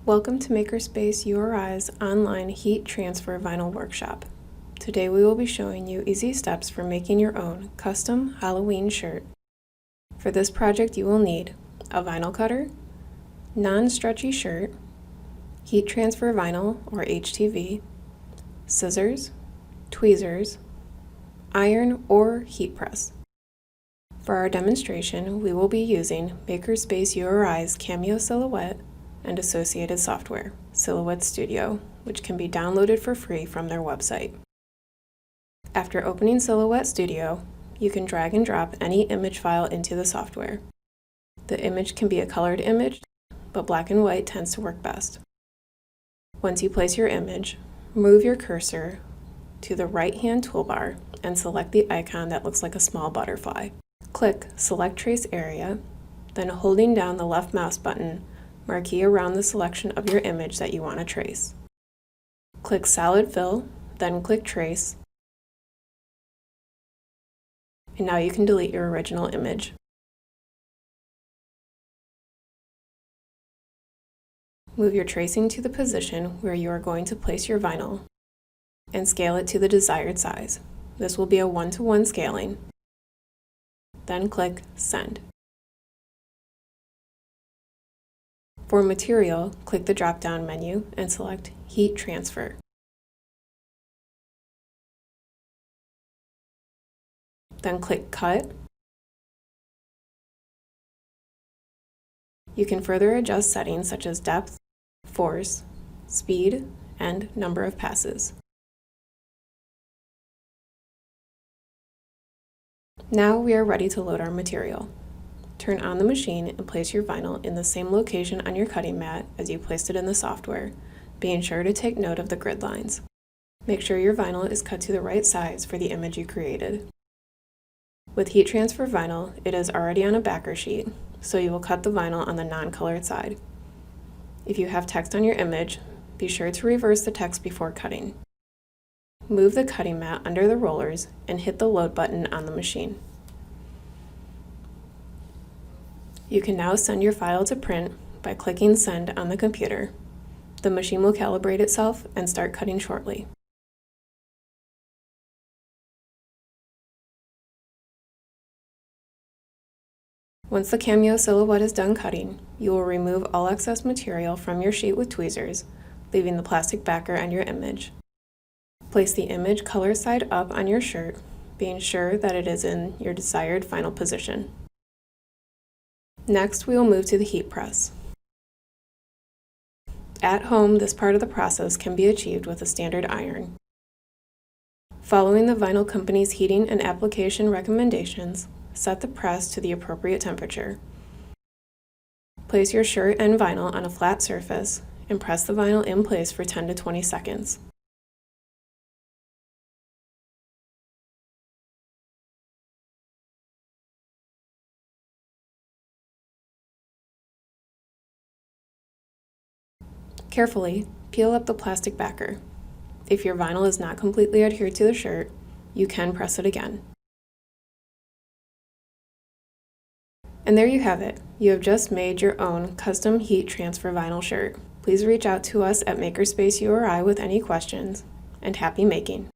Welcome to Makerspace URI's online heat transfer vinyl workshop. Today we will be showing you easy steps for making your own custom Halloween shirt. For this project you will need a vinyl cutter, non-stretchy shirt, heat transfer vinyl or HTV, scissors, tweezers, iron or heat press. For our demonstration we will be using Makerspace URI's Cameo Silhouette and associated software, Silhouette Studio, which can be downloaded for free from their website. After opening Silhouette Studio, you can drag and drop any image file into the software. The image can be a colored image, but black and white tends to work best. Once you place your image, move your cursor to the right-hand toolbar and select the icon that looks like a small butterfly. Click Select Trace Area, then holding down the left mouse button, marquee around the selection of your image that you want to trace. Click Solid Fill, then click Trace, and now you can delete your original image. Move your tracing to the position where you are going to place your vinyl and scale it to the desired size. This will be a 1-to-1 scaling. Then click Send. For material, click the drop-down menu and select Heat Transfer. Then click Cut. You can further adjust settings such as depth, force, speed, and number of passes. Now we are ready to load our material. Turn on the machine and place your vinyl in the same location on your cutting mat as you placed it in the software, being sure to take note of the grid lines. Make sure your vinyl is cut to the right size for the image you created. With heat transfer vinyl, it is already on a backer sheet, so you will cut the vinyl on the non-colored side. If you have text on your image, be sure to reverse the text before cutting. Move the cutting mat under the rollers and hit the load button on the machine. You can now send your file to print by clicking Send on the computer. The machine will calibrate itself and start cutting shortly. Once the Cameo Silhouette is done cutting, you will remove all excess material from your sheet with tweezers, leaving the plastic backer and your image. Place the image color side up on your shirt, being sure that it is in your desired final position. Next, we will move to the heat press. At home, this part of the process can be achieved with a standard iron. Following the vinyl company's heating and application recommendations, set the press to the appropriate temperature. Place your shirt and vinyl on a flat surface and press the vinyl in place for 10 to 20 seconds. Carefully peel up the plastic backer. If your vinyl is not completely adhered to the shirt, you can press it again. And there you have it. You have just made your own custom heat transfer vinyl shirt. Please reach out to us at Makerspace URI with any questions, and happy making!